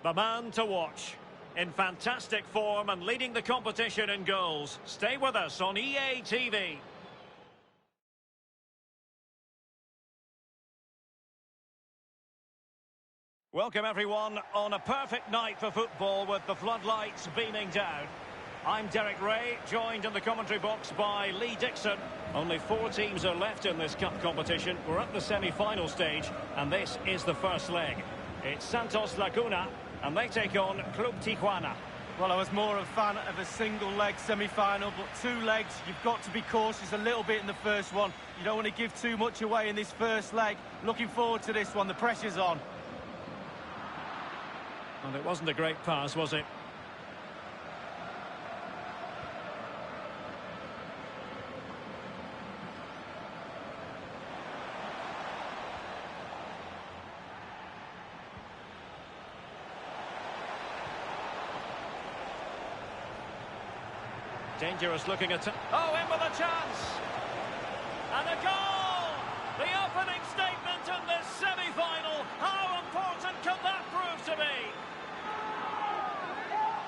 The man to watch. In fantastic form and leading the competition in goals. Stay with us on EA TV. Welcome everyone on a perfect night for football with the floodlights beaming down. I'm Derek Ray, joined in the commentary box by Lee Dixon. Only 4 teams are left in this cup competition. We're at the semi-final stage, and this is the first leg. It's Santos Laguna, and they take on Club Tijuana. Well, I was more a fan of a single-leg semi-final, but 2 legs, you've got to be cautious a little bit in the first one. You don't want to give too much away in this first leg. Looking forward to this one, the pressure's on. And it wasn't a great pass, was it? Dangerous looking at... Oh, in with a chance! And a goal! The opening statement in this semi-final. How important can that prove to be?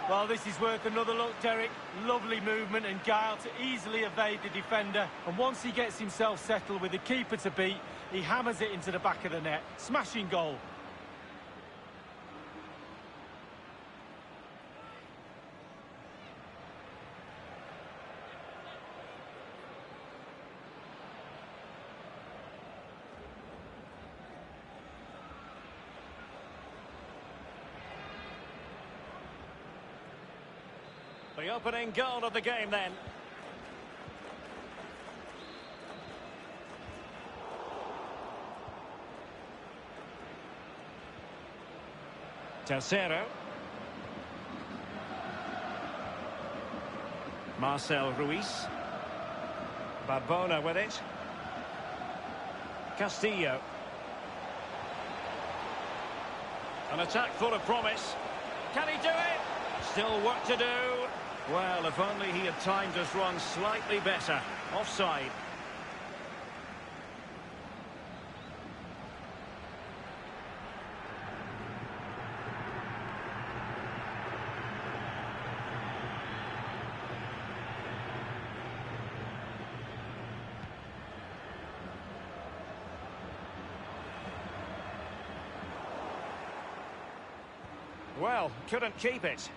Well, this is worth another look, Derek. Lovely movement and guile to easily evade the defender. And once he gets himself settled with the keeper to beat, he hammers it into the back of the net. Smashing goal. The opening goal of the game then. Tercero. Marcel Ruiz. Barbona with it. Castillo. An attack full of promise. Can he do it? Still work to do. Well, if only he had timed his run slightly better. Offside. Well, couldn't keep it.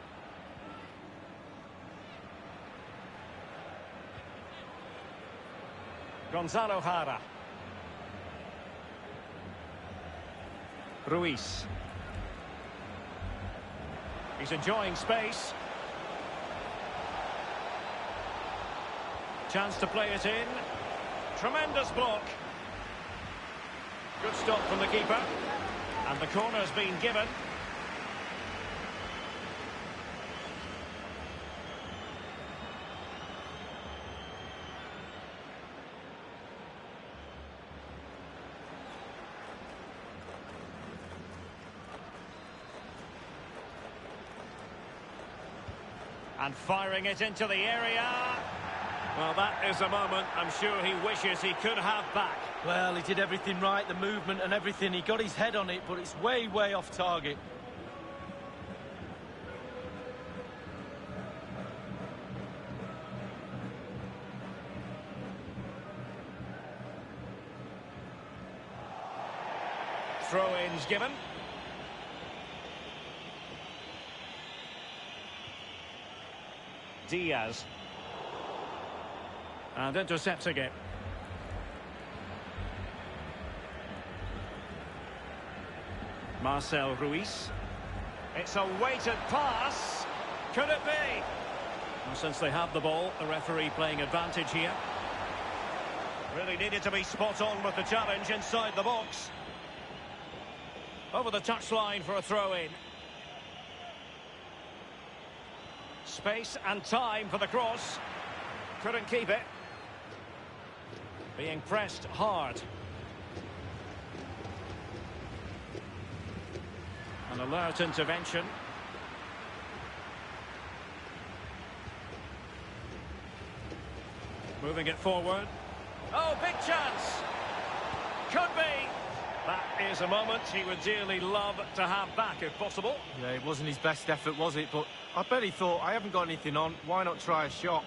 Gonzalo Jara. Ruiz. He's enjoying space. Chance to play it in. Tremendous block. Good stop from the keeper. And the corner's been given. And firing it into the area. Well, that is a moment I'm sure he wishes he could have back. Well, he did everything right, the movement and everything. He got his head on it, but it's way, way off target. Throw-ins given. Diaz. And intercepts again. Marcel Ruiz. It's a weighted pass. Could it be? Well, since they have the ball, the referee playing advantage here. Really needed to be spot on with the challenge inside the box. Over the touchline for a throw-in. Space and time for the cross. Couldn't keep it. Being pressed hard. An alert intervention. Moving it forward. Oh, big chance. Could be. That is a moment he would dearly love to have back, if possible. Yeah, it wasn't his best effort, was it? But I bet he thought, I haven't got anything on, why not try a shot?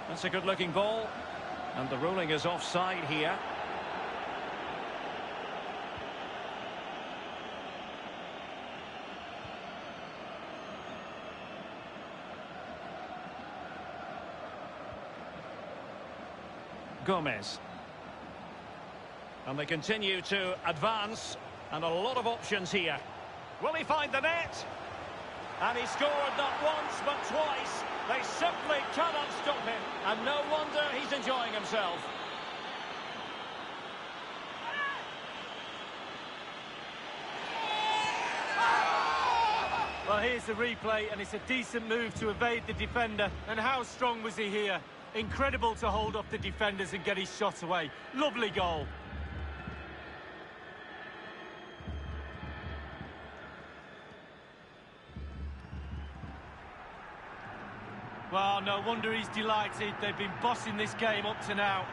That's a good-looking ball. And the ruling is offside here. Gomez. And they continue to advance. And a lot of options here. Will he find the net? And he scored not once but twice. They simply cannot stop him. And no wonder he's enjoying himself. Well, here's the replay, and it's a decent move to evade the defender. And how strong was he here? Incredible to hold off the defenders and get his shot away. Lovely goal. Well, no wonder he's delighted. They've been bossing this game up to now.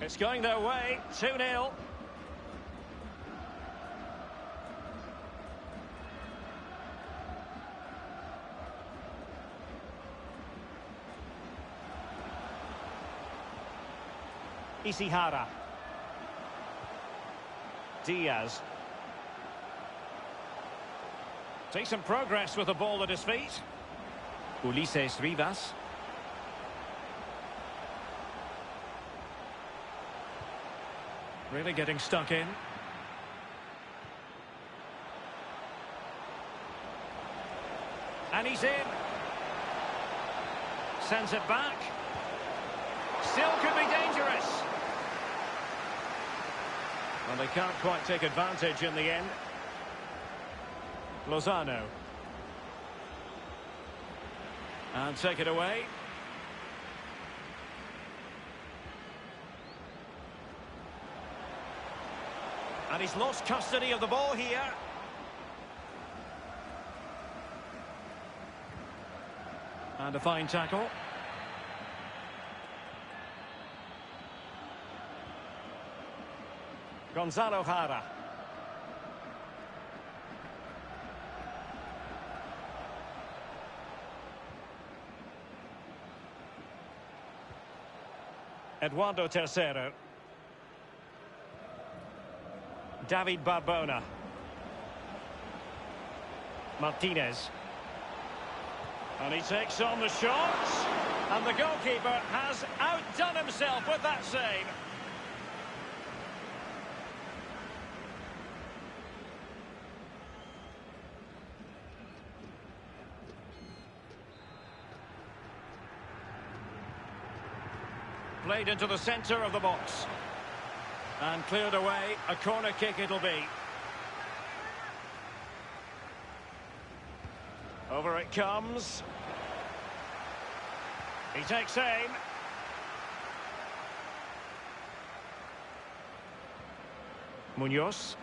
It's going their way, 2-0. Ishihara. Diaz. Decent progress with the ball at his feet. Ulises Rivas. Really getting stuck in. And he's in. Sends it back. Still could be dangerous. Well, they can't quite take advantage in the end. Lozano. And take it away. And he's lost custody of the ball here. And a fine tackle. Gonzalo Jara. Eduardo Tercero. David Barbona. Martinez. And he takes on the shot. And the goalkeeper has outdone himself with that save. Played into the centre of the box. And cleared away. A corner kick it'll be. Over it comes. He takes aim. Munoz.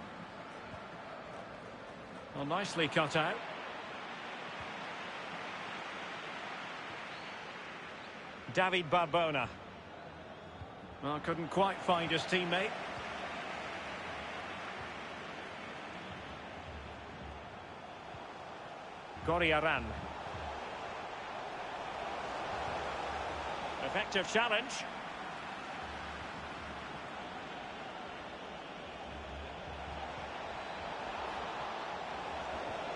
Well, nicely cut out. David Barbona. Well, couldn't quite find his teammate. Goriaran. Effective challenge.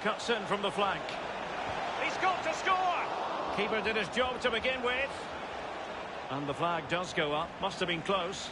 Cuts in from the flank. He's got to score! Keeper did his job to begin with. And the flag does go up. Must have been close.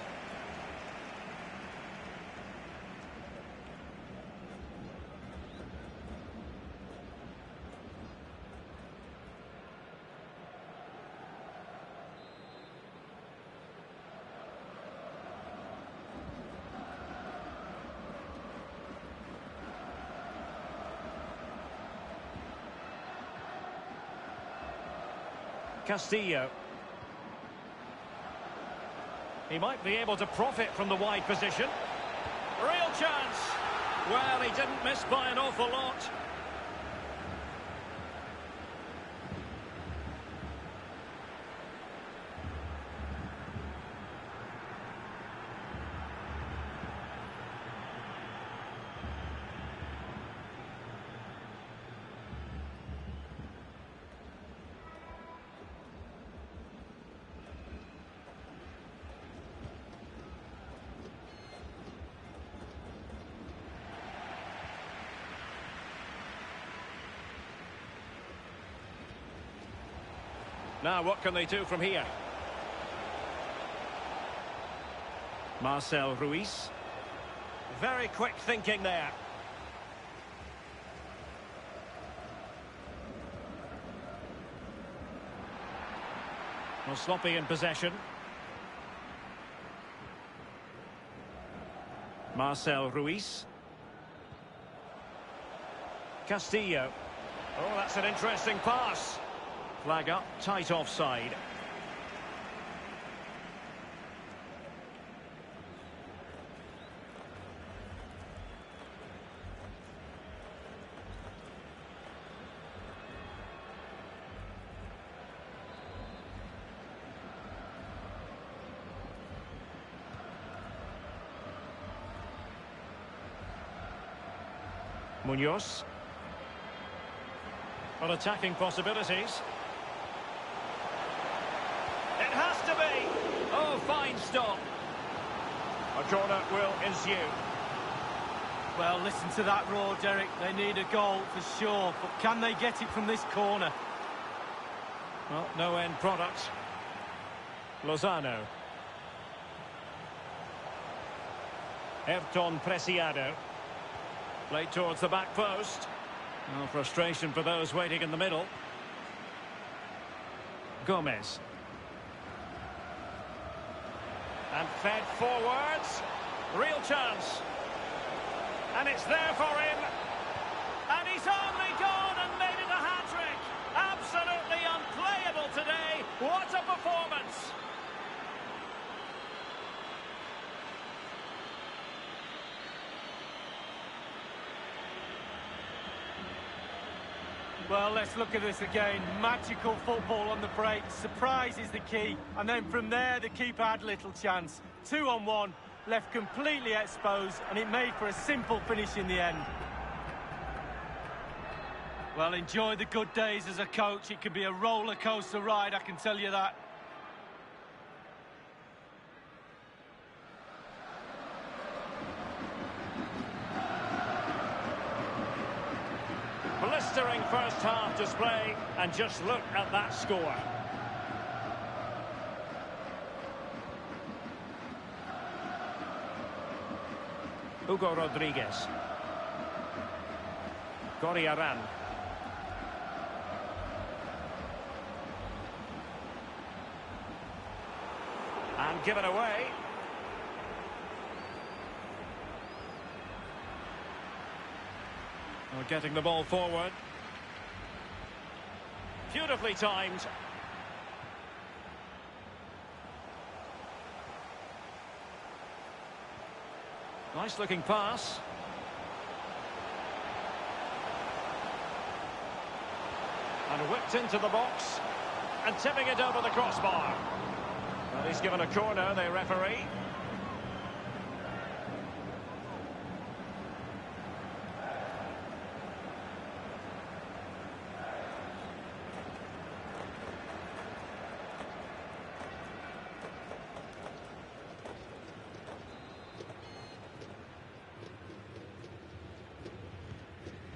Castillo. He might be able to profit from the wide position. Real chance. Well, he didn't miss by an awful lot. Now, what can they do from here? Marcel Ruiz. Very quick thinking there. Well, sloppy in possession. Marcel Ruiz. Castillo. Oh, that's an interesting pass. Flag up, tight offside. Munoz. On attacking possibilities. It has to be. Oh, fine stop. A corner will ensue. Well, listen to that roar, Derek. They need a goal for sure, but can they get it from this corner? Well, no end product. Lozano. Ayrton Preciado. Played towards the back post. No frustration for those waiting in the middle. Gomez. And fed forwards. Real chance. And it's there for him. And he's only gone and made it a hat-trick. Absolutely unplayable today. What a performance. Well, let's look at this again. Magical football on the break. Surprise is the key. And then from there, the keeper had little chance. 2-on-1, left completely exposed, and it made for a simple finish in the end. Well, enjoy the good days as a coach. It can be a roller coaster ride, I can tell you that. Blistering first half display, and just look at that score. Hugo Rodriguez. Goriaran. And given away. We're getting the ball forward. Beautifully timed. Nice looking pass. And whipped into the box. And tipping it over the crossbar. Well, he's given a corner, the referee.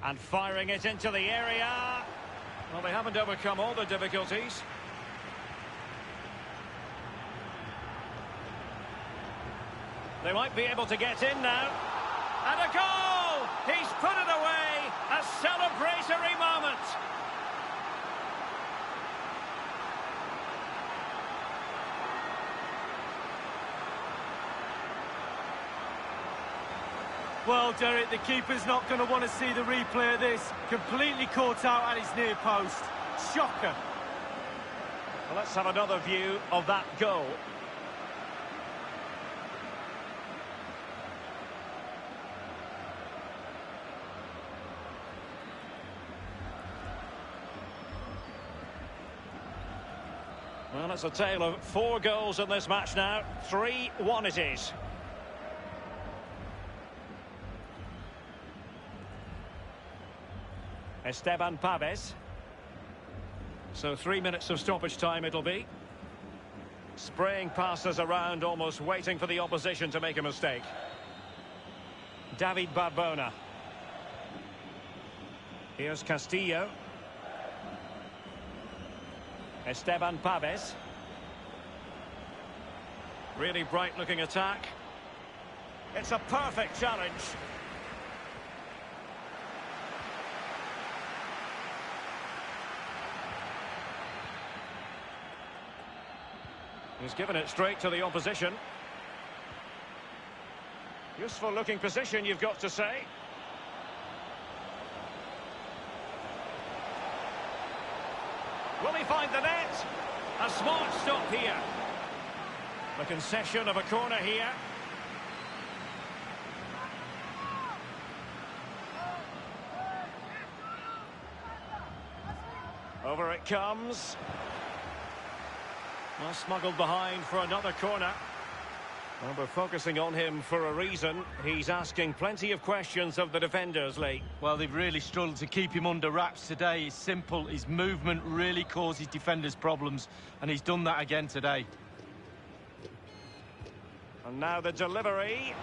And firing it into the area. Well, they haven't overcome all the difficulties. They might be able to get in now. And a goal! He's put it away. A celebratory moment. Well, Derek, the keeper's not going to want to see the replay of this. Completely caught out at his near post. Shocker. Well, let's have another view of that goal. Well, it's a tale of 4 goals in this match now. 3-1 it is. Esteban Pabes. So 3 minutes of stoppage time it'll be. Spraying passes around, almost waiting for the opposition to make a mistake. David Barbona. Here's Castillo. Esteban Pabes. Really bright-looking attack. It's a perfect challenge. He's given it straight to the opposition. Useful looking position, you've got to say. Will he find the net? A smart stop here. The concession of a corner here. Over it comes. Well, smuggled behind for another corner. Well, we're focusing on him for a reason. He's asking plenty of questions of the defenders, Lee. Well, they've really struggled to keep him under wraps today. It's simple. His movement really causes defenders problems, and he's done that again today. And now the delivery.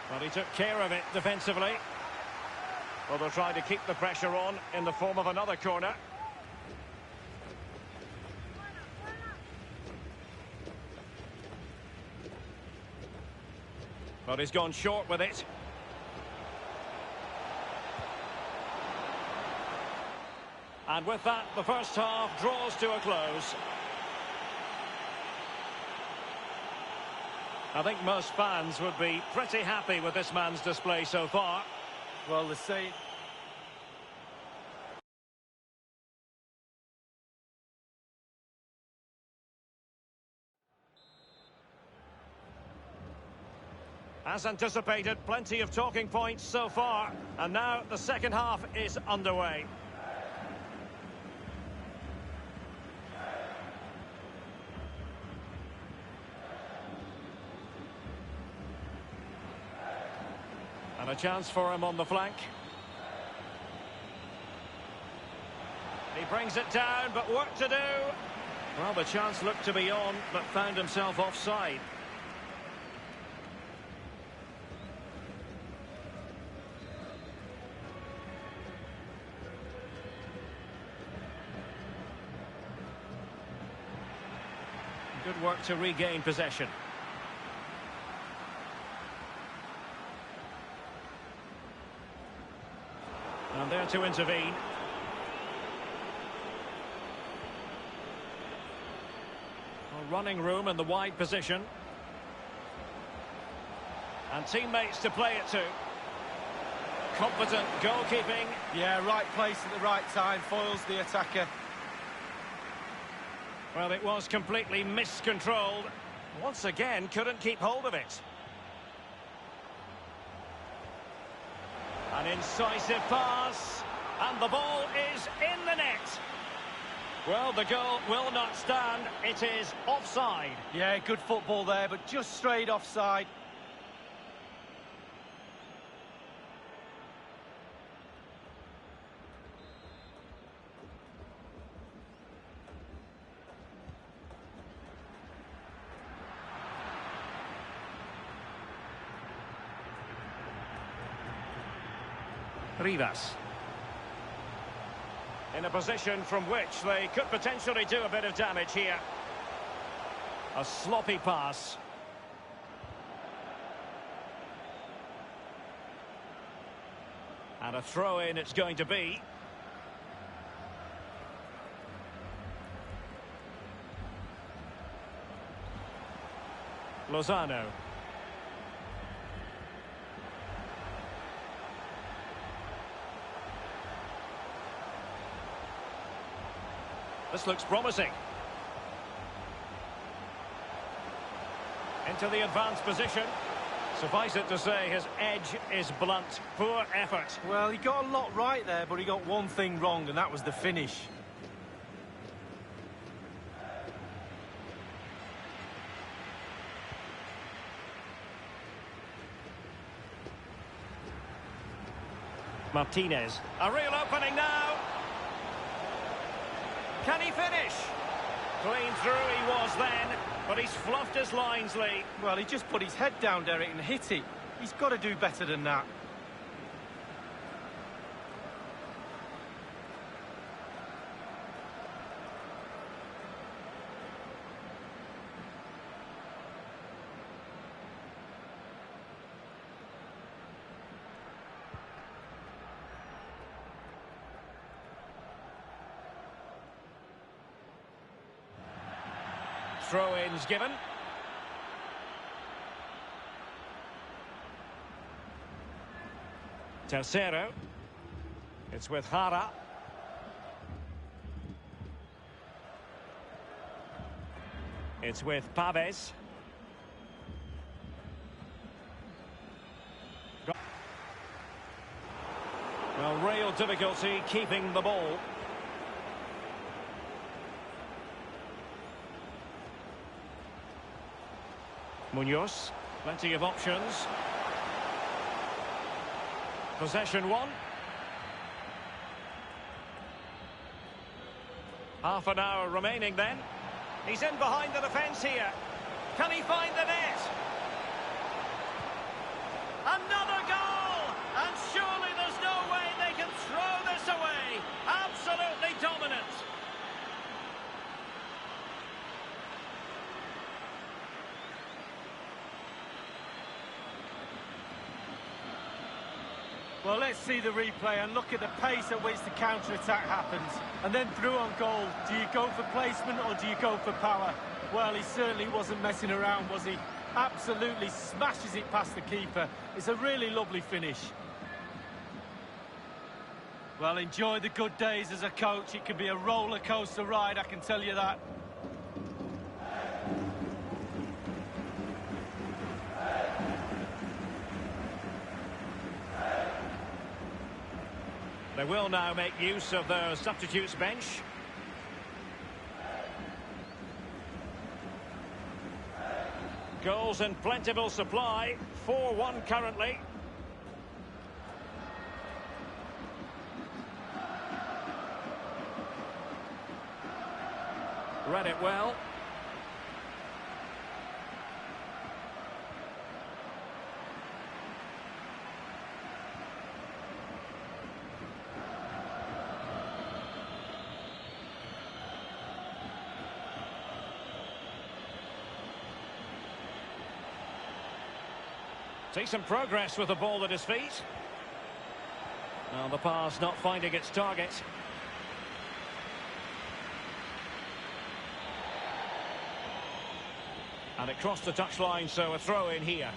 Well, he took care of it defensively. Well, they'll try to keep the pressure on in the form of another corner. But he's gone short with it. And with that, the first half draws to a close. I think most fans would be pretty happy with this man's display so far. Well, the same. As anticipated, plenty of talking points so far. And now the second half is underway. And a chance for him on the flank. He brings it down, but work to do. Well, the chance looked to be on, but found himself offside. Good work to regain possession. And there to intervene. Well, running room in the wide position. And teammates to play it to. Competent goalkeeping. Yeah, right place at the right time, foils the attacker. Well, it was completely miscontrolled. Once again, couldn't keep hold of it. An incisive pass. And the ball is in the net. Well, the goal will not stand. It is offside. Yeah, good football there, but just straight offside. Rivas. In a position from which they could potentially do a bit of damage here. A sloppy pass. And a throw-in it's going to be. Lozano. This looks promising. to the advanced position. Suffice it to say, his edge is blunt. Poor effort. Well, he got a lot right there, but he got one thing wrong, and that was the finish. Martinez. A real opening now. Can he finish? Clean through he was then, but he's fluffed his lines, Lee. Well, he just put his head down, Derek, and hit it. He's got to do better than that. Throw-ins given. Tercero. It's with Jara. It's with Paves. Well, real difficulty keeping the ball. Munoz, plenty of options. Possession one. Half an hour remaining then. He's in behind the defence here. Can he find the net? Another goal! And surely there's no way they can throw this away. Absolutely dominant. Well, let's see the replay and look at the pace at which the counter-attack happens. And then through on goal, do you go for placement or do you go for power? Well, he certainly wasn't messing around, was he? Absolutely smashes it past the keeper. It's a really lovely finish. Well, enjoy the good days as a coach. It can be a roller coaster ride, I can tell you that. They will now make use of their substitutes bench. Goals in plentiful supply. 4-1 currently. Read it well. Decent progress with the ball at his feet. Now the pass not finding its target. And it crossed the touchline, so a throw in here.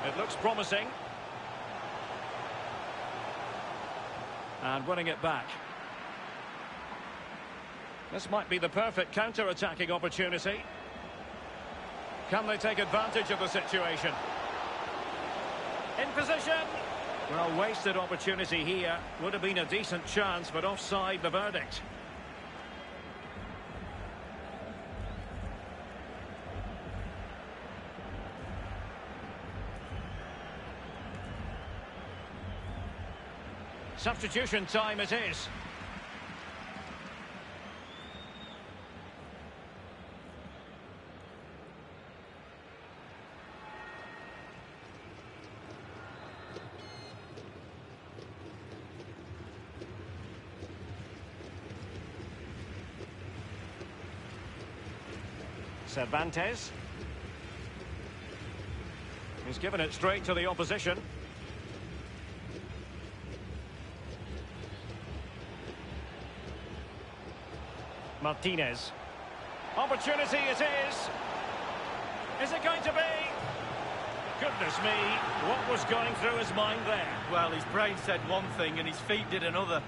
It looks promising. And winning it back. This might be the perfect counter-attacking opportunity. Can they take advantage of the situation? In position. Well, wasted opportunity here. Would have been a decent chance, but offside the verdict. Substitution time it is. Cervantes. He's given it straight to the opposition. Martinez. Opportunity it is. Is it going to be? Goodness me, what was going through his mind there? Well, his brain said one thing and his feet did another.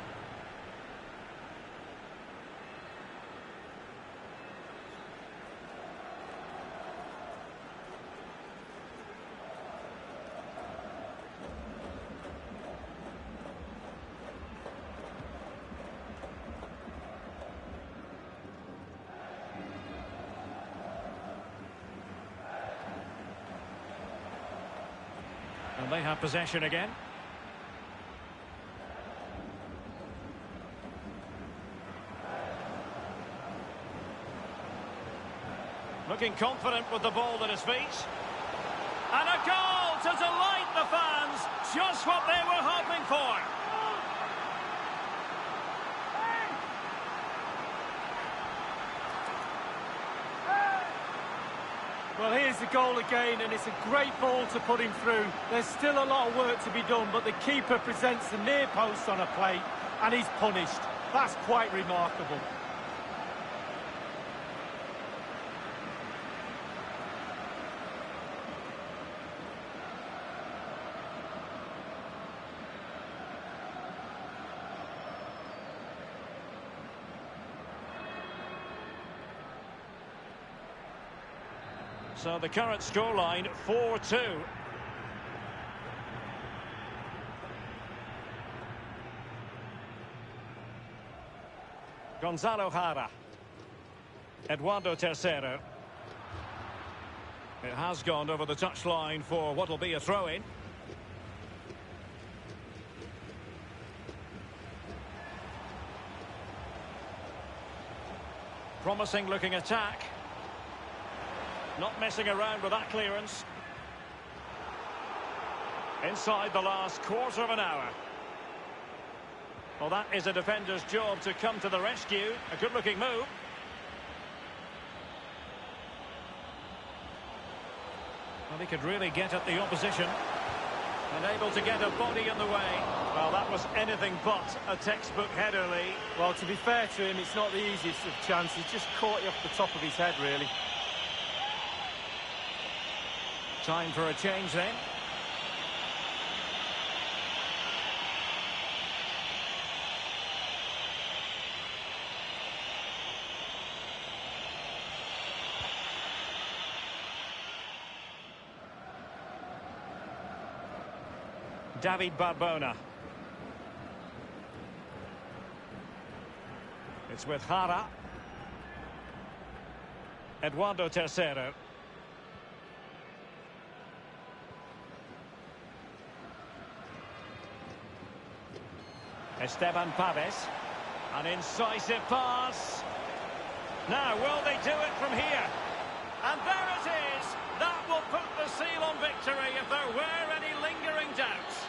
And they have possession again. Looking confident with the ball at his feet. And a goal to delight the fans. Just what they were hoping for. Well, here's the goal again, and it's a great ball to put him through. There's still a lot of work to be done, but the keeper presents the near post on a plate, and he's punished. That's quite remarkable. So the current scoreline, 4-2. Gonzalo Jara. Eduardo Tercero. It has gone over the touchline for what will be a throw-in. Promising looking attack. Not messing around with that clearance. Inside the last quarter of an hour. Well, that is a defender's job to come to the rescue. A good-looking move. Well, he could really get at the opposition. And able to get a body in the way. Well, that was anything but a textbook header, Lee. Well, to be fair to him, it's not the easiest of chances. Just caught you off the top of his head, really. Time for a change then. David Barbona. It's with Jara. Eduardo Tercero. Esteban Paves. An incisive pass. Now, will they do it from here? And there it is. That will put the seal on victory if there were any lingering doubts.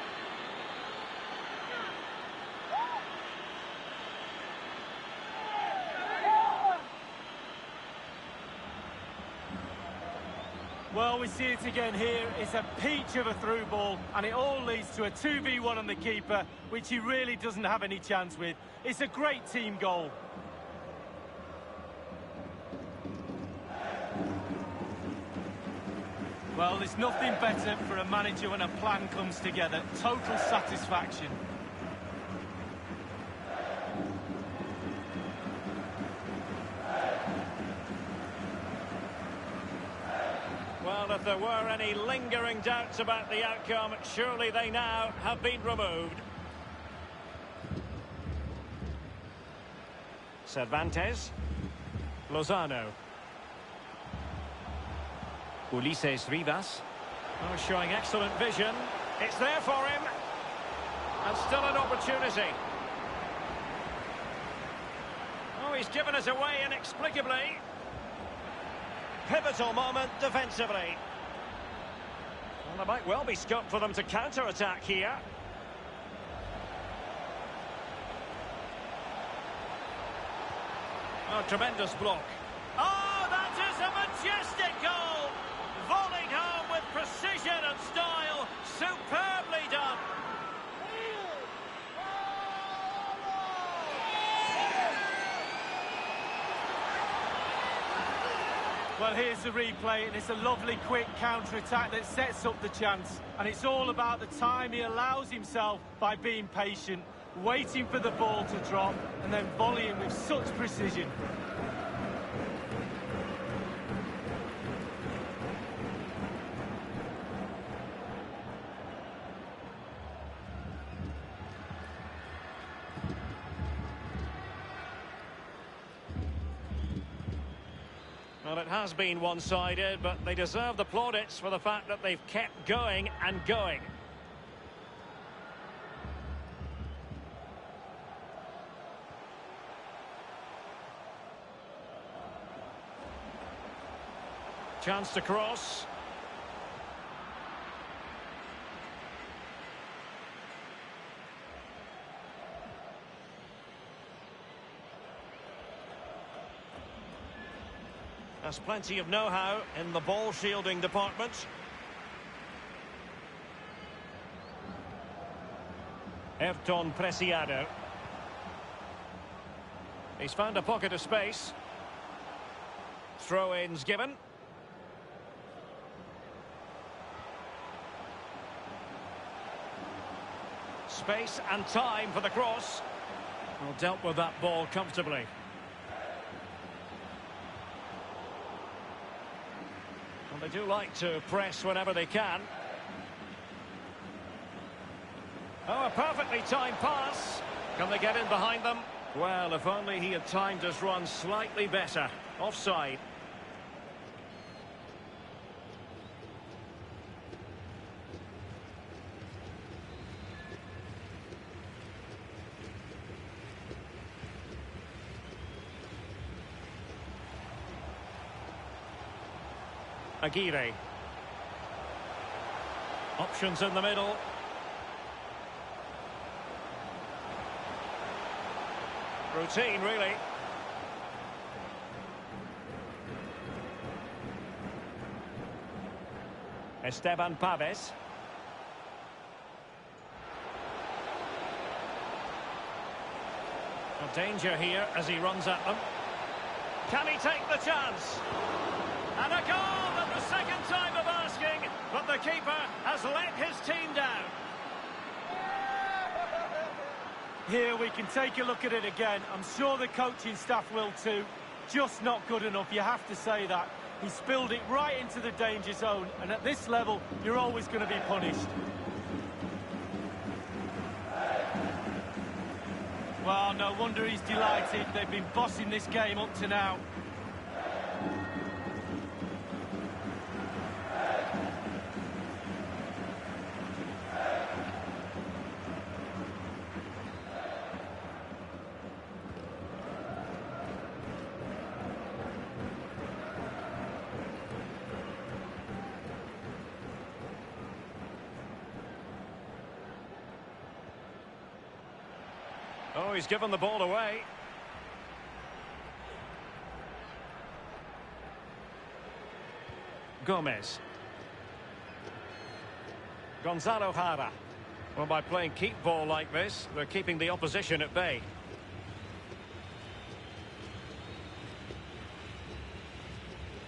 Well, we see it again here. It's a peach of a through ball, and it all leads to a 2v1 on the keeper, which he really doesn't have any chance with. It's a great team goal. Well, there's nothing better for a manager when a plan comes together. Total satisfaction. Well, if there were any lingering doubts about the outcome, surely they now have been removed. Cervantes. Lozano. Ulises Rivas. Oh, showing excellent vision. It's there for him. And still an opportunity. Oh, he's given us away inexplicably. Pivotal moment defensively. Well, there might well be scope for them to counter-attack here. Oh, tremendous block. Oh, that is a majestic goal! Volleyed home with precision and style. Superbly done. Well, here's the replay, and it's a lovely quick counter-attack that sets up the chance. And it's all about the time he allows himself by being patient, waiting for the ball to drop, and then volleying with such precision. Well, it has been one-sided, but they deserve the plaudits for the fact that they've kept going and going. Chance to cross. Has plenty of know-how in the ball shielding department. Ayrton Preciado. He's found a pocket of space. Throw-ins given. Space and time for the cross. Well, dealt with that ball comfortably. They do like to press whenever they can. Oh, a perfectly timed pass. Can they get in behind them? Well, if only he had timed his run slightly better. Offside. Aguirre. Options in the middle. Routine, really. Esteban Paves. A danger here as he runs at them. Can he take the chance? And a goal! The second time of asking, but the keeper has let his team down. Here we can take a look at it again. I'm sure the coaching staff will too. Just not good enough, you have to say that. He spilled it right into the danger zone, and at this level, you're always going to be punished. Well, no wonder he's delighted. They've been bossing this game up to now. Oh, he's given the ball away. Gomez. Gonzalo Jara. Well, by playing keep ball like this, they're keeping the opposition at bay.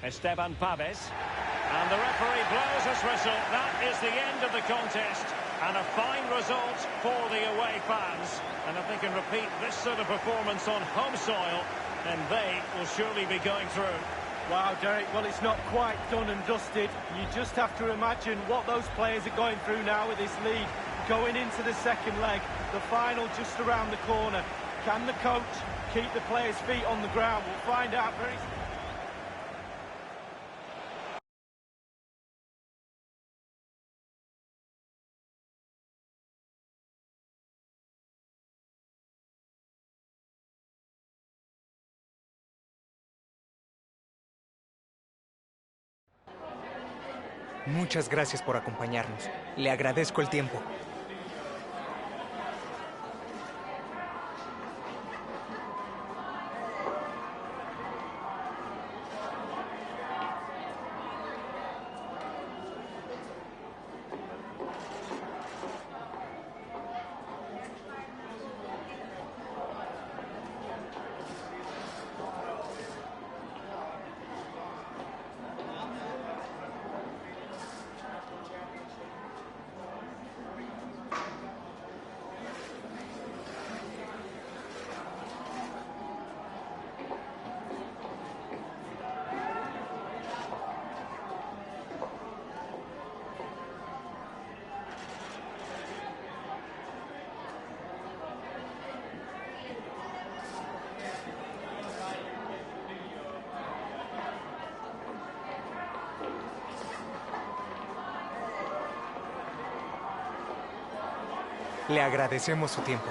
Esteban Paves. And the referee blows his whistle. That is the end of the contest. And a fine result for the away fans. And if they can repeat this sort of performance on home soil, then they will surely be going through. Wow, Derek, well, it's not quite done and dusted. You just have to imagine what those players are going through now with this lead. Going into the second leg, the final just around the corner. Can the coach keep the players' feet on the ground? We'll find out very soon. Muchas gracias por acompañarnos. Le agradezco el tiempo. Le agradecemos su tiempo.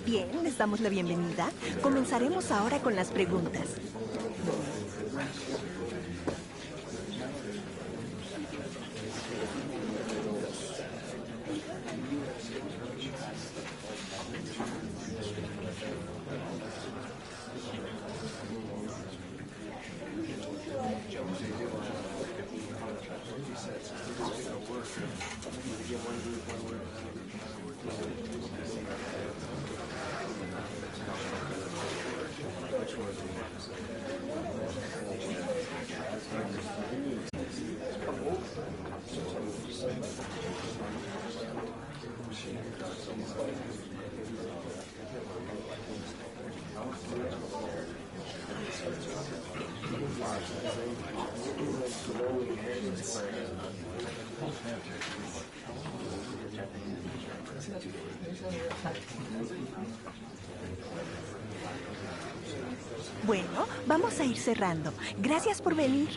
Bien, les damos la bienvenida. Comenzaremos ahora con las preguntas. Bueno, vamos a ir cerrando. Gracias por venir.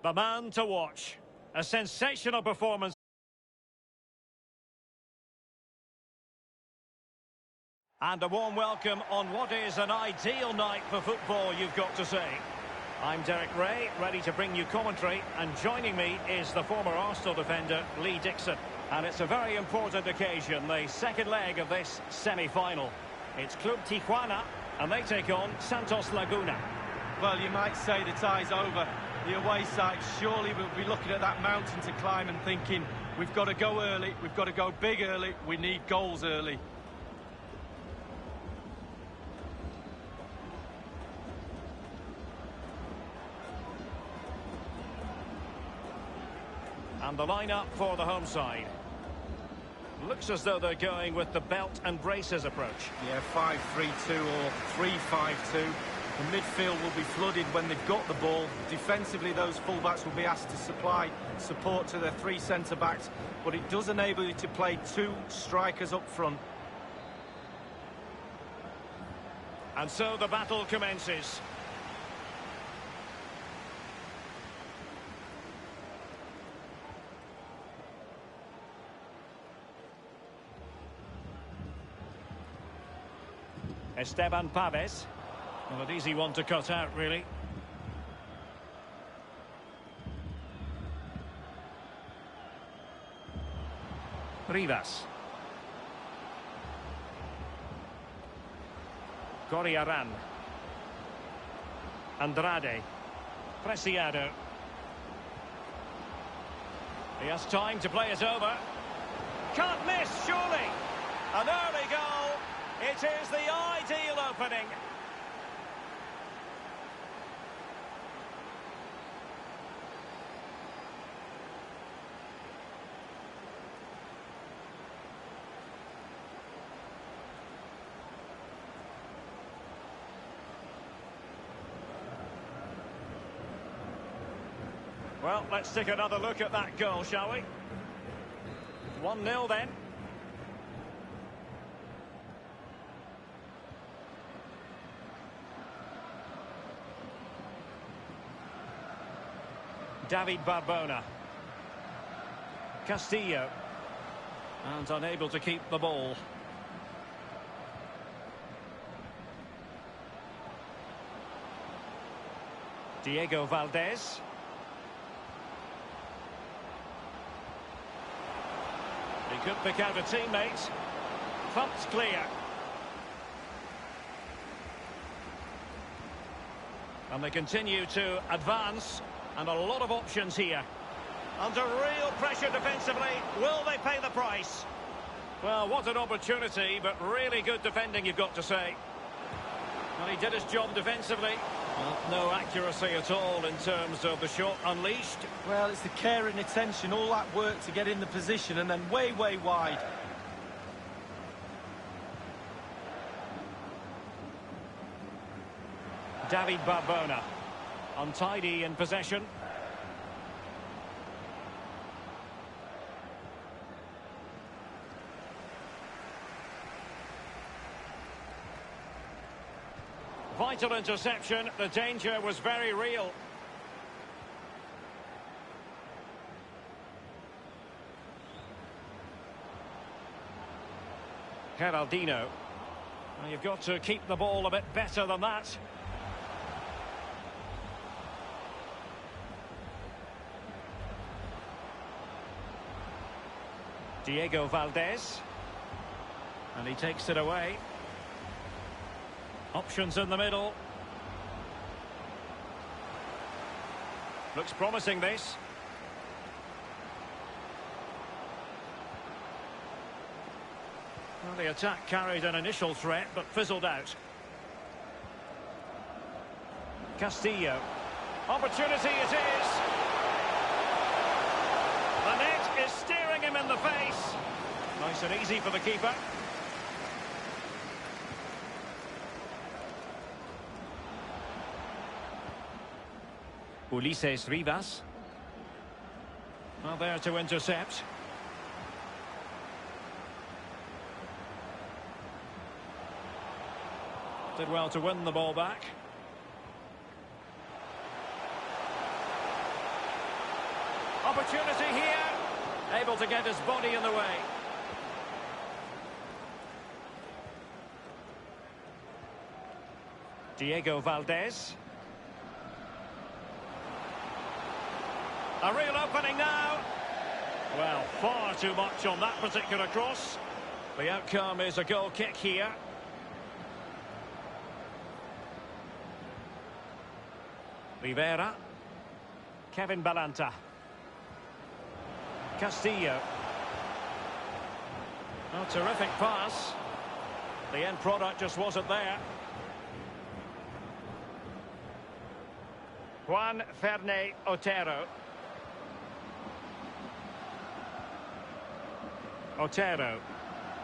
The man to watch. A sensational performance. And a warm welcome on what is an ideal night for football, you've got to say. I'm Derek Ray, ready to bring you commentary, and joining me is the former Arsenal defender, Lee Dixon. And it's a very important occasion, the second leg of this semi-final. It's Club Tijuana And they take on Santos Laguna. Well, you might say the tie's over. The away side surely will be looking at that mountain to climb and thinking, we've got to go early, we've got to go big early, we need goals early. And the lineup for the home side. Looks as though they're going with the belt and braces approach. Yeah, 5-3-2 or 3-5-2. The midfield will be flooded when they've got the ball. Defensively, those fullbacks will be asked to supply support to their three centre-backs, but it does enable you to play two strikers up front. And so the battle commences. Esteban Paves. Well, an easy one to cut out, really. Rivas. Goriaran. Andrade. Preciado. He has time to play it over. Can't miss, surely. An early goal. It is the ideal opening. Well, let's take another look at that goal, shall we? 1-0 then. David Barbona. Castillo. And unable to keep the ball. Diego Valdez. He could pick out a teammate. Thumped clear. And they continue to advance. And a lot of options here. Under real pressure defensively. Will they pay the price? Well, what an opportunity, but really good defending, you've got to say. Well, he did his job defensively. Well, no accuracy at all in terms of the shot unleashed. Well, it's the care and attention, all that work to get in the position and then way, way wide. David Barbona. Untidy in possession. Vital interception. The danger was very real. Geraldino. Well, you've got to keep the ball a bit better than that. Diego Valdez. And he takes it away. Options in the middle. Looks promising, this. Well, the attack carried an initial threat, but fizzled out. Castillo. Opportunity it is. The net is staring him in the face. Nice and easy for the keeper. Ulises Rivas. Well, there to intercept. Did well to win the ball back. Opportunity here. Able to get his body in the way. Diego Valdez. A real opening now. Well, far too much on that particular cross. The outcome is a goal kick here. Rivera. Kevin Balanta. Castillo. Oh, terrific pass. The end product just wasn't there. Juan Ferne Otero. Otero.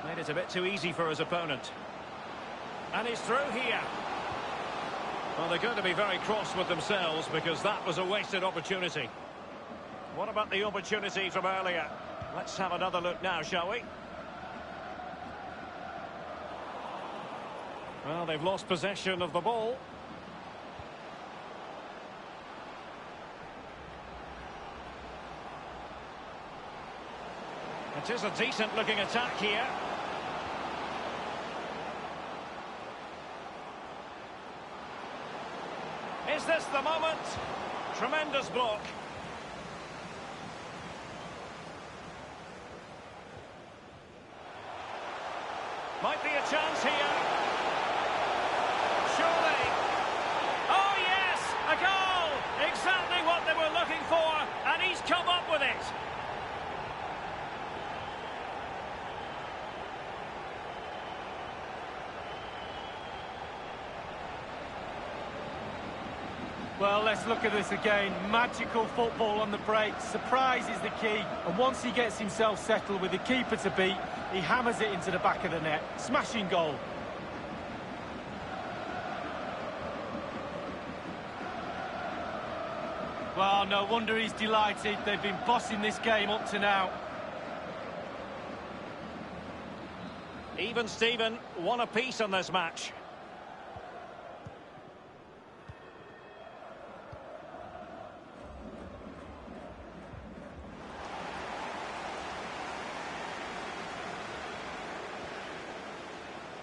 Made it a bit too easy for his opponent. And he's through here. Well, they're going to be very cross with themselves because that was a wasted opportunity. What about the opportunity from earlier? Let's have another look now, shall we? Well, they've lost possession of the ball. It is a decent-looking attack here. Is this the moment? Tremendous block. Might be a chance here. Surely. Oh, yes! A goal! Exactly what they were looking for, and he's come up with it. Well, let's look at this again. Magical football on the break. Surprise is the key. And once he gets himself settled with the keeper to beat, he hammers it into the back of the net. Smashing goal. Well, no wonder he's delighted. They've been bossing this game up to now. Even Steven, one apiece on this match.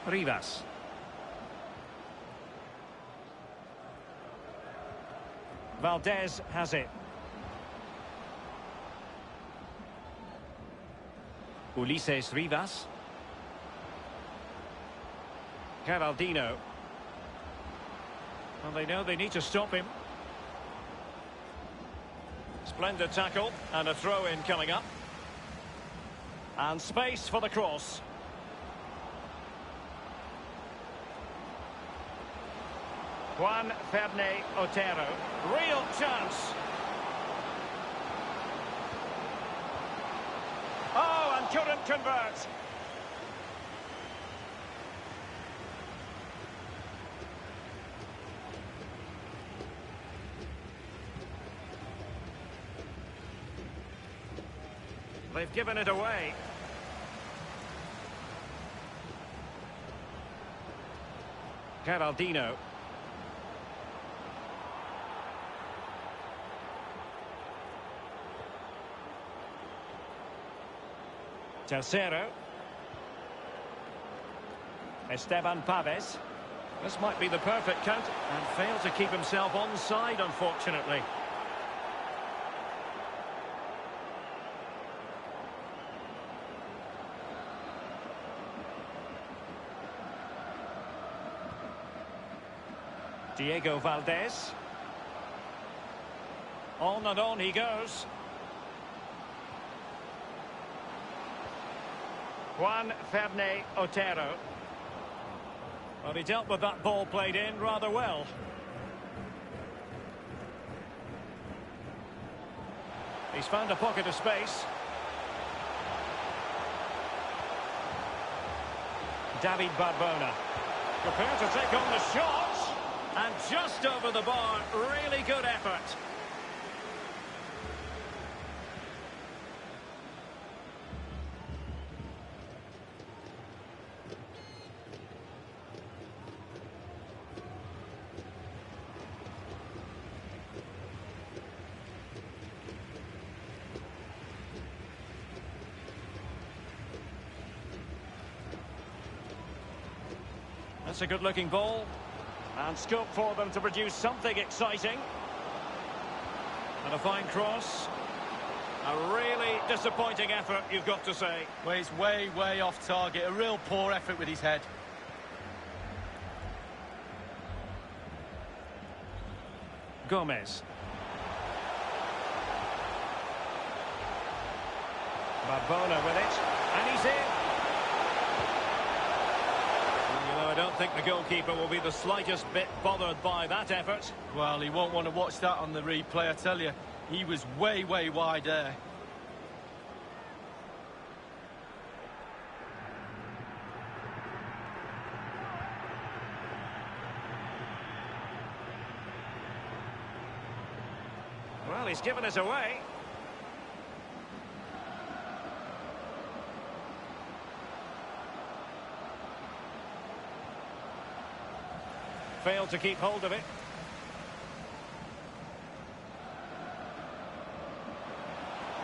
Rivas. Valdez has it. Ulises Rivas. Geraldino. Well, they know they need to stop him. Splendid tackle and a throw-in coming up. And space for the cross. Juan Ferne Otero. Real chance. Oh, and couldn't convert. They've given it away. Geraldino. Tercero. Esteban Paves. This might be the perfect count and failed to keep himself onside, unfortunately. Diego Valdez. On and on he goes. Juan Ferne Otero. Well, he dealt with that ball played in rather well. He's found a pocket of space. David Barbona. Prepared to take on the shot. And just over the bar. Really good effort. That's a good-looking ball. And scope for them to produce something exciting. And a fine cross. A really disappointing effort, you've got to say. Well, he's way, way off target. A real poor effort with his head. Gomez. Barbona with it, and he's in. I don't think the goalkeeper will be the slightest bit bothered by that effort. Well, he won't want to watch that on the replay, I tell you. He was way wide there. Well, he's given us away. Failed to keep hold of it.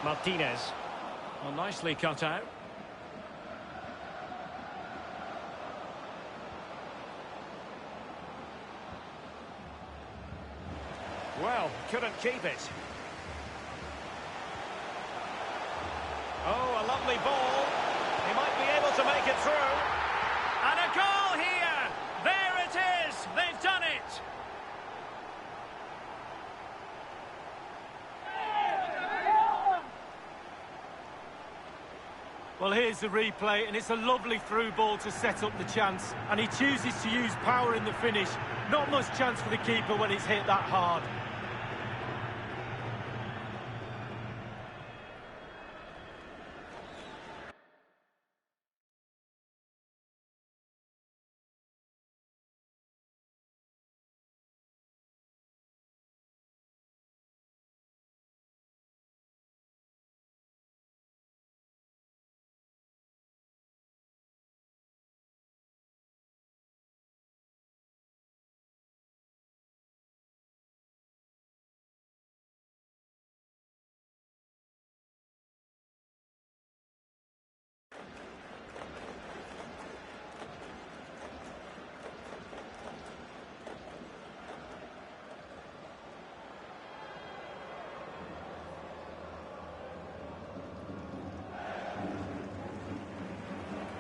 Martinez. Well, nicely cut out. Well, couldn't keep it. Oh, a lovely ball. He might be able to make it through. And a goal here! There it is! They've done it! Well, here's the replay, and it's a lovely through ball to set up the chance. And he chooses to use power in the finish. Not much chance for the keeper when it's hit that hard.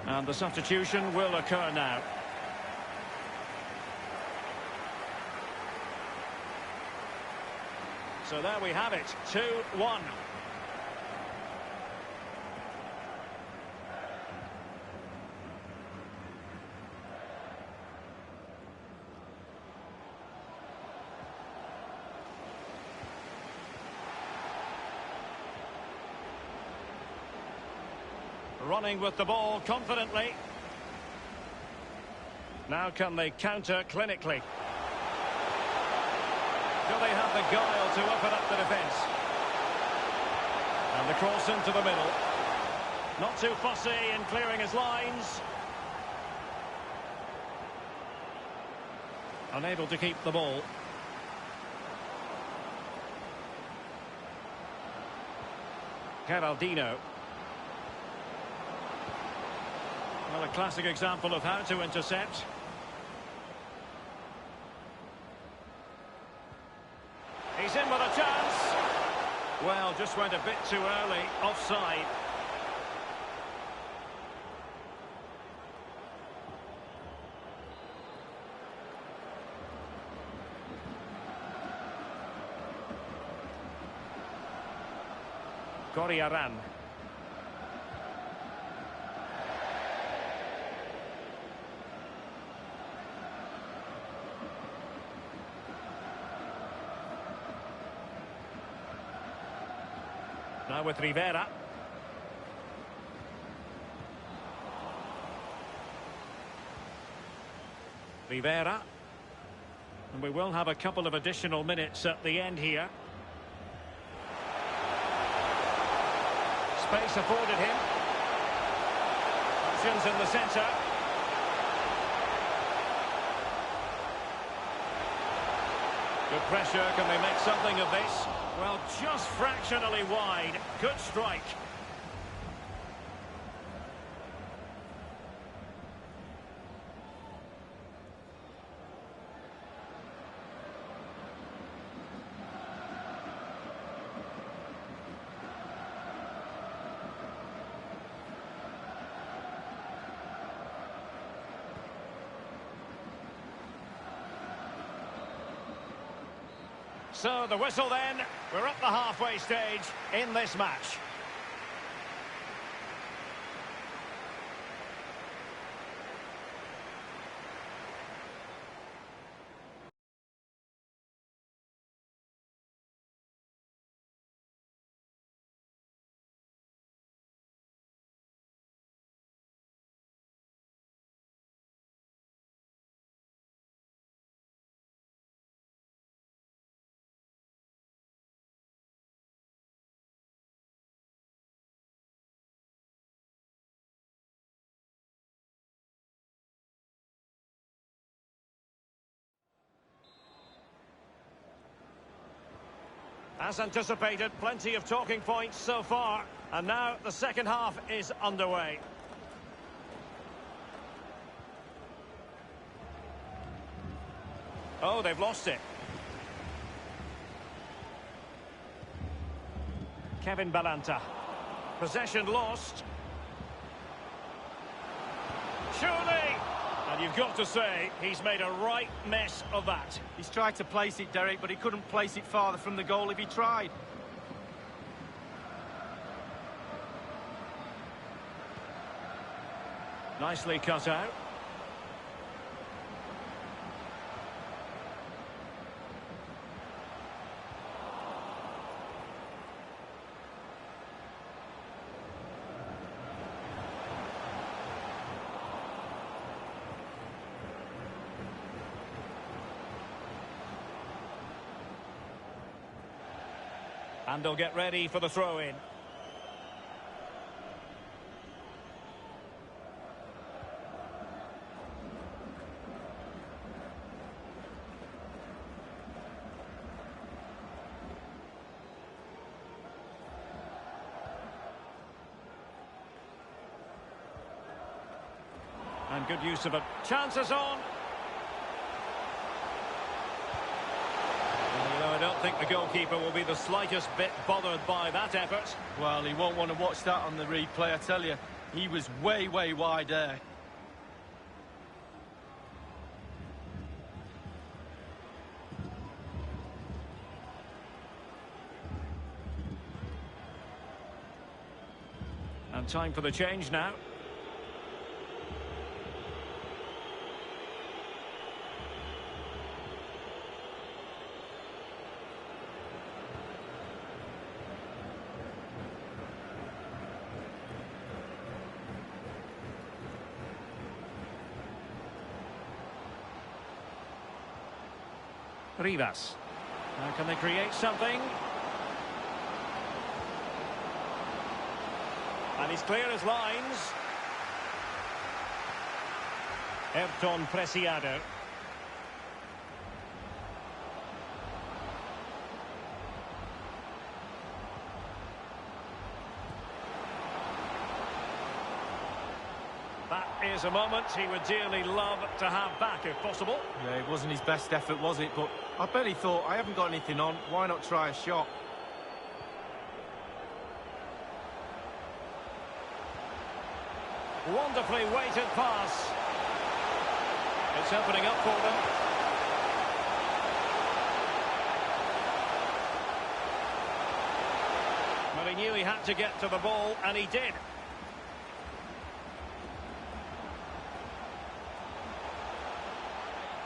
And the substitution will occur now. So there we have it, 2-1. Running with the ball confidently. Now can they counter clinically? Do they have the guile to open up the defence? And the cross into the middle. Not too fussy in clearing his lines. Unable to keep the ball. Geraldino. Well, a classic example of how to intercept. He's in with a chance. Well, just went a bit too early, offside. Carrera. Now with Rivera. Rivera. And we will have a couple of additional minutes at the end here. Space afforded him. Options in the centre. Good pressure. Can they make something of this? Well, just fractionally wide. Good strike. So the whistle then. We're up the halfway stage in this match. As anticipated, plenty of talking points so far. And now the second half is underway. Oh, they've lost it. Kevin Balanta. Possession lost. Surely! And you've got to say, he's made a right mess of that. He's tried to place it, Derek, but he couldn't place it farther from the goal if he tried. Nicely cut out. And they'll get ready for the throw-in. And good use of it. Chances on. I don't think the goalkeeper will be the slightest bit bothered by that effort. Well, he won't want to watch that on the replay, I tell you. He was way, way wide there. And time for the change now. Rivas. Now can they create something? And he's clear as lines. Ayrton Preciado. That is a moment he would dearly love to have back if possible. Yeah, it wasn't his best effort, was it? But I bet he thought, I haven't got anything on, why not try a shot? Wonderfully weighted pass. It's opening up for them. Well, he knew he had to get to the ball, and he did.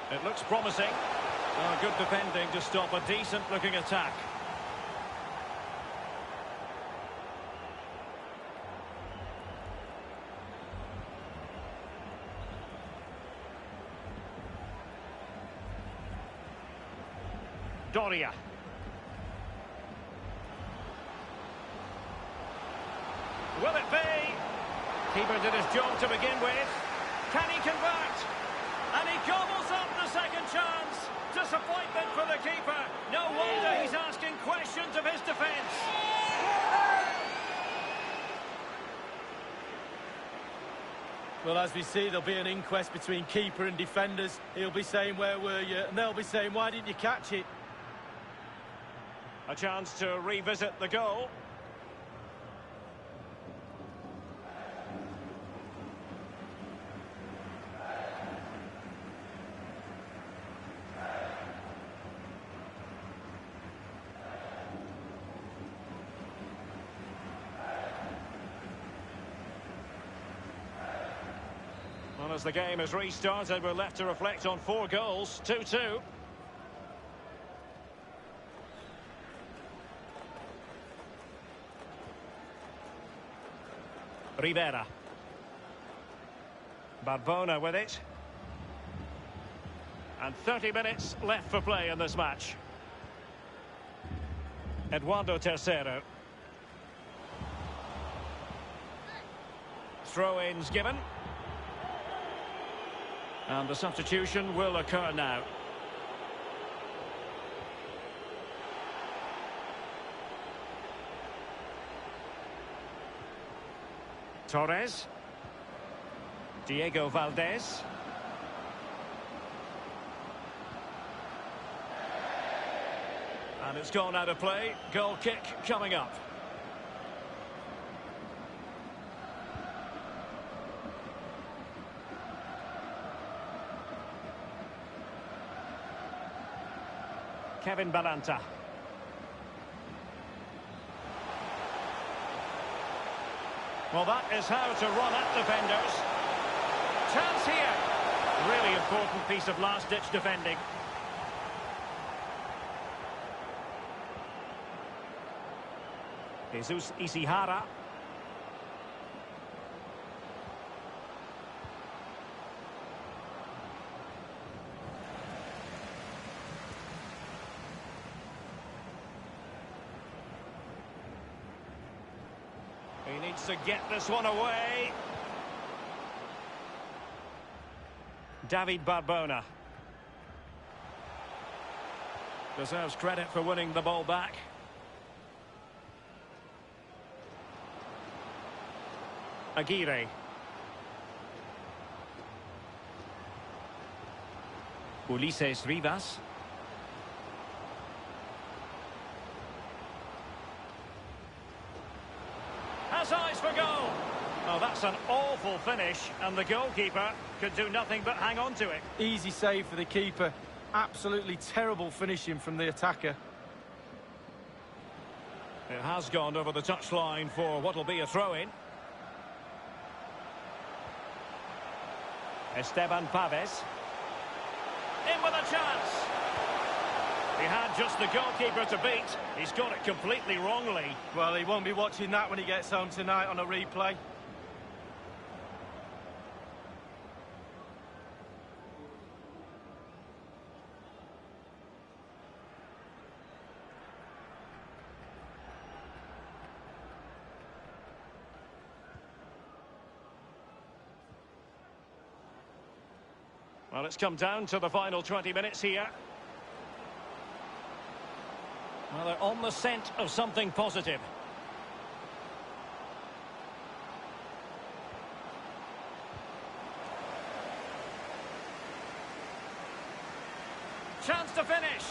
It looks promising. Oh, good defending to stop a decent-looking attack. Doria. Will it be? Keeper did his job to begin with. Can he convert? And he gobbles up the second chance. Disappointment for the keeper. No wonder he's asking questions of his defence. Well, as we see, there'll be an inquest between keeper and defenders. He'll be saying, where were you? And they'll be saying, why didn't you catch it? A chance to revisit the goal. as the game has restarted, we're left to reflect on 4 goals. 2-2. Rivera. Barbona with it. And 30 minutes left for play in this match. Eduardo Tercero. Throw-ins given. And the substitution will occur now. Torres. Diego Valdez. And it's gone out of play. Goal kick coming up. Kevin Balanta. Well, that is how to run at defenders. Chance here. Really important piece of last-ditch defending. Jesus Ishihara. He needs to get this one away. David Barbona. Deserves credit for winning the ball back. Aguirre. Ulises Rivas. Has eyes for goal. Oh, that's an awful finish, and the goalkeeper could do nothing but hang on to it. Easy save for the keeper. Absolutely terrible finishing from the attacker. It has gone over the touchline for what will be a throw-in. Esteban Paves. In with a chance. He had just the goalkeeper to beat. He's got it completely wrongly. Well, he won't be watching that when he gets home tonight on a replay. Well, it's come down to the final 20 minutes here. Well, they're on the scent of something positive. Chance to finish.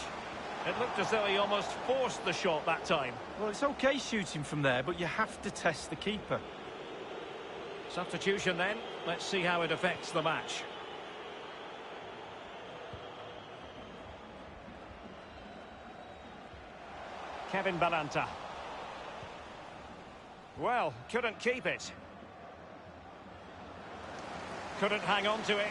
It looked as though he almost forced the shot that time. Well, it's okay shooting from there, but you have to test the keeper. Substitution then. Let's see how it affects the match. Kevin Balanta. Well, couldn't keep it. Couldn't hang on to it.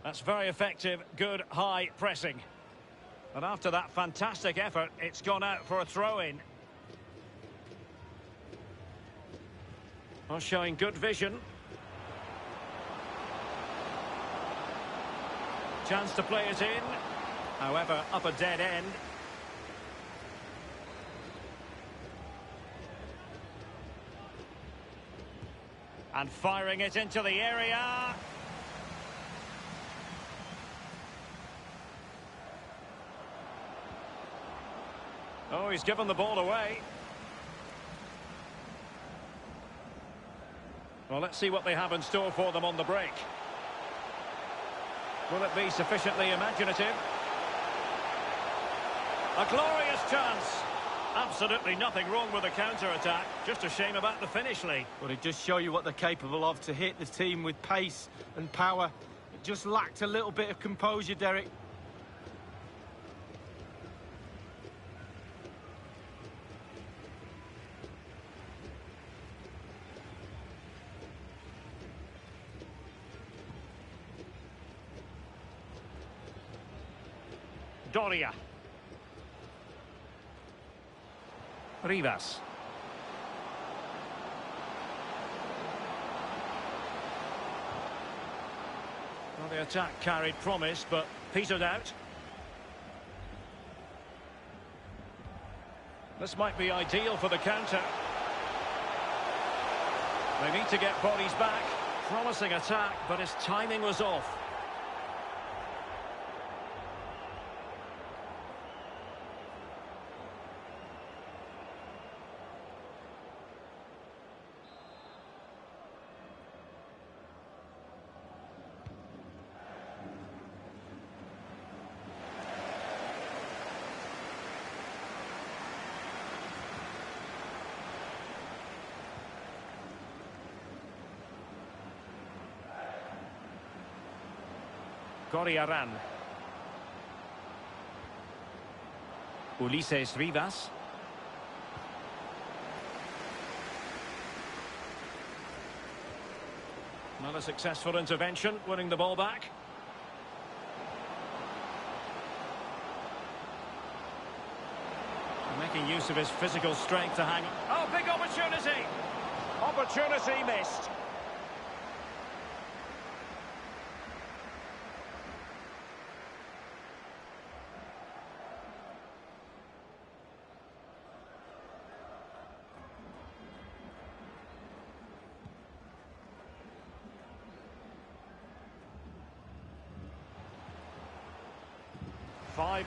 That's very effective, good high pressing. And after that fantastic effort, it's gone out for a throw-in. Well, showing good vision. Chance to play it in. However, up a dead end. And firing it into the area. Oh, he's given the ball away. Well, let's see what they have in store for them on the break. Will it be sufficiently imaginative? A glorious chance. absolutely nothing wrong with the counter-attack. Just a shame about the finish, Lee. Well, it just show you what they're capable of, to hit the team with pace and power. It just lacked a little bit of composure, Derek. Doria. Rivas. Well, the attack carried promise, but petered out. This might be ideal for the counter. They need to get bodies back. Promising attack, but his timing was off. Goriaran. Ulises Rivas. Not a successful intervention, winning the ball back. Making use of his physical strength to hang. Oh, big opportunity! Opportunity missed.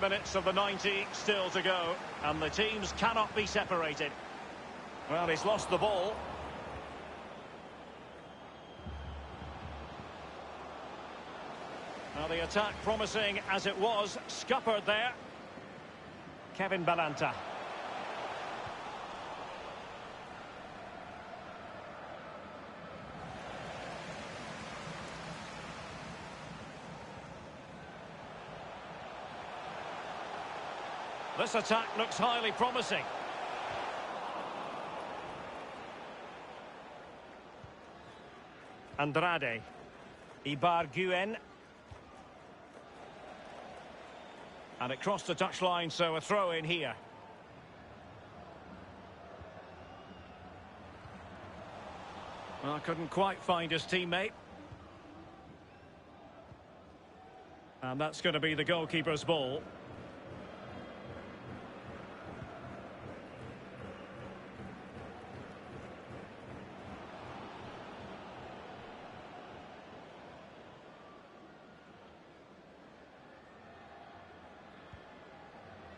Minutes of the 90 still to go, and the teams cannot be separated. Well, he's lost the ball. Now the attack promising as it was, scuppered there. Kevin Balanta. This attack looks highly promising. Andrade. Ibarguen. And it crossed the touchline, so a throw in here. Well, couldn't quite find his teammate. And that's going to be the goalkeeper's ball.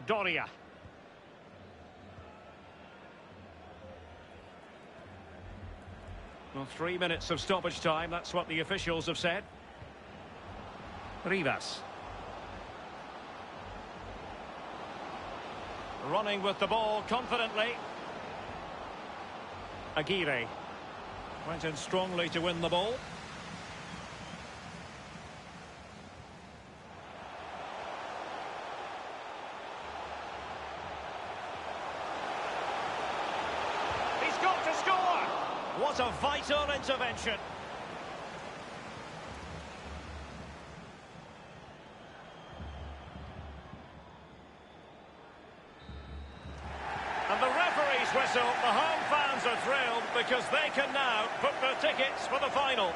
Doria. Well, 3 minutes of stoppage time, that's what the officials have said. Rivas. Running with the ball confidently. Aguirre. Went in strongly to win the ball. What a vital intervention. And the referee's whistle, the home fans are thrilled because they can now book their tickets for the final.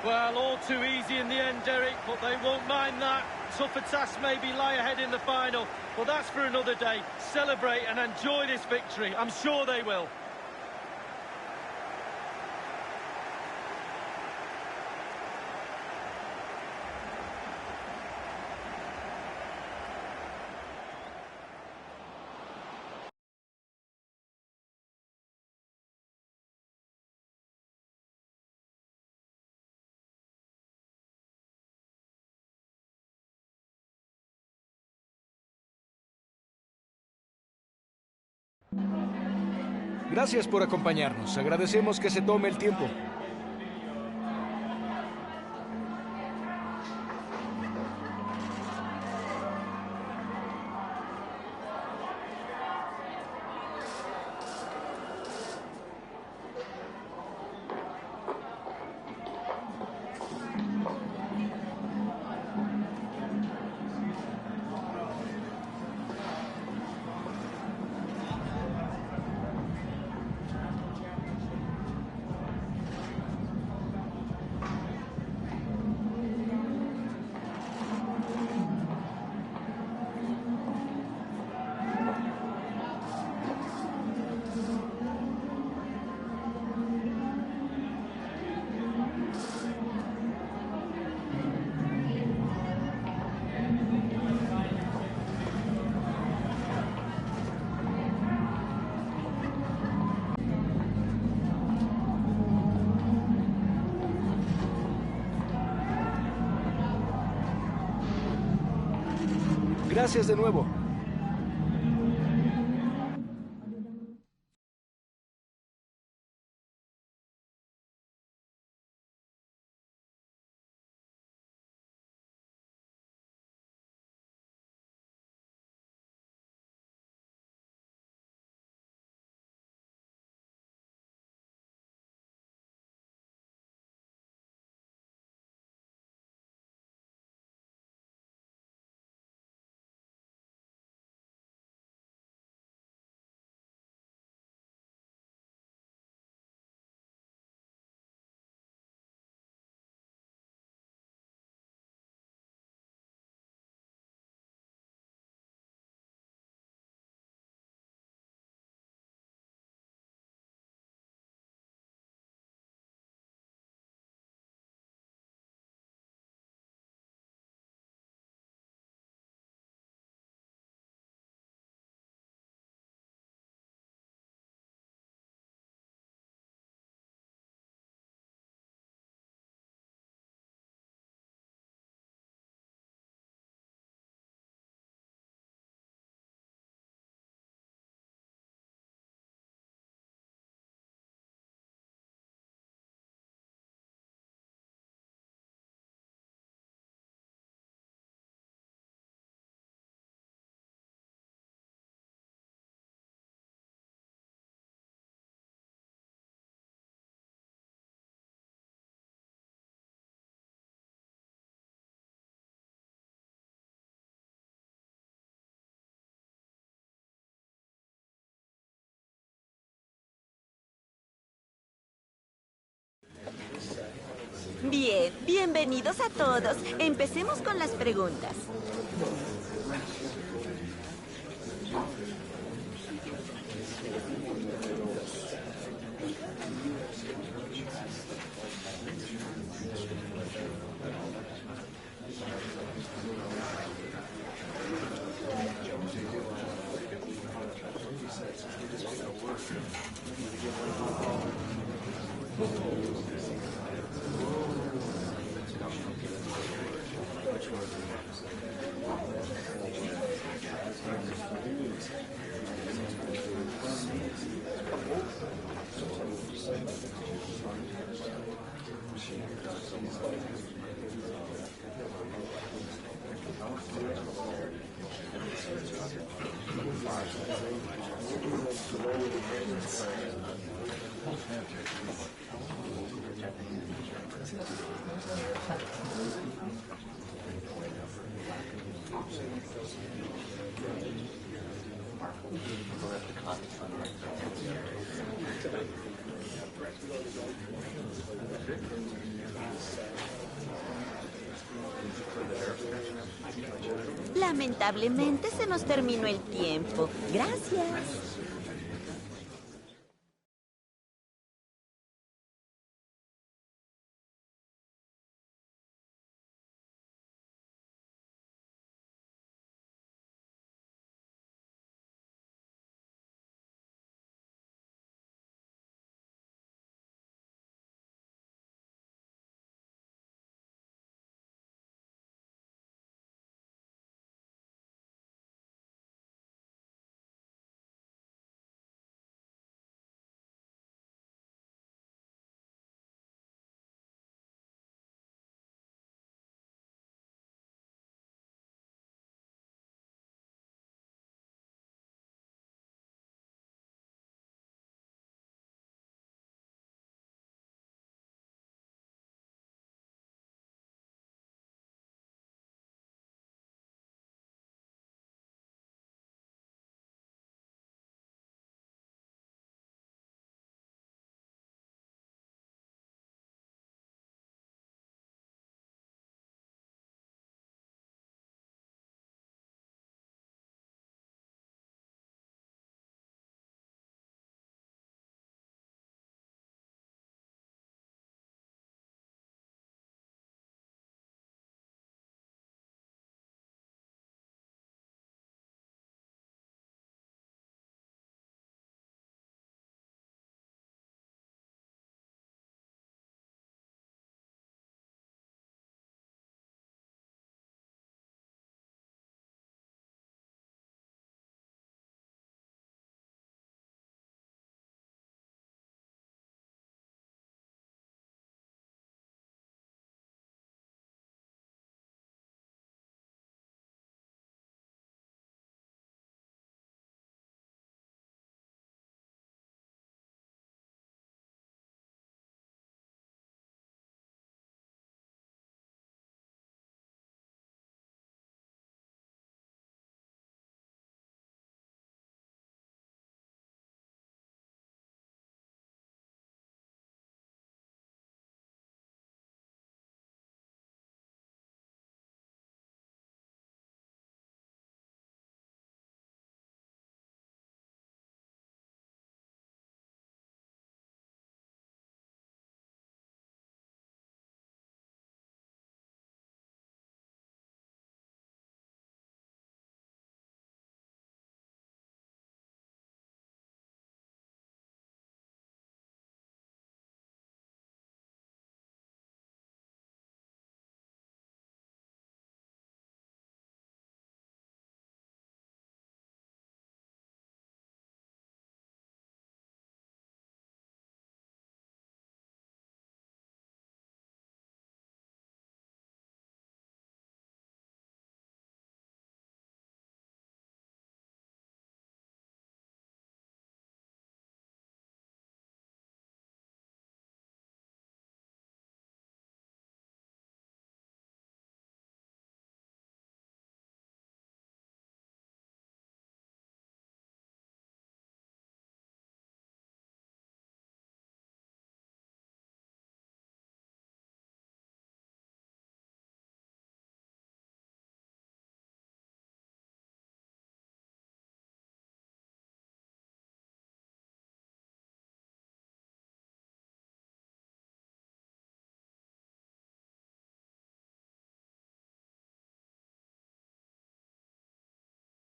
Well, all too easy in the end, Derek, but they won't mind that. Tougher tasks maybe lie ahead in the final, but that's for another day. Celebrate and enjoy this victory. I'm sure they will. Gracias por acompañarnos. Agradecemos que se tome el tiempo. Gracias de nuevo. Bien, bienvenidos a todos. Empecemos con las preguntas. Lamentablemente se nos terminó el tiempo. Gracias.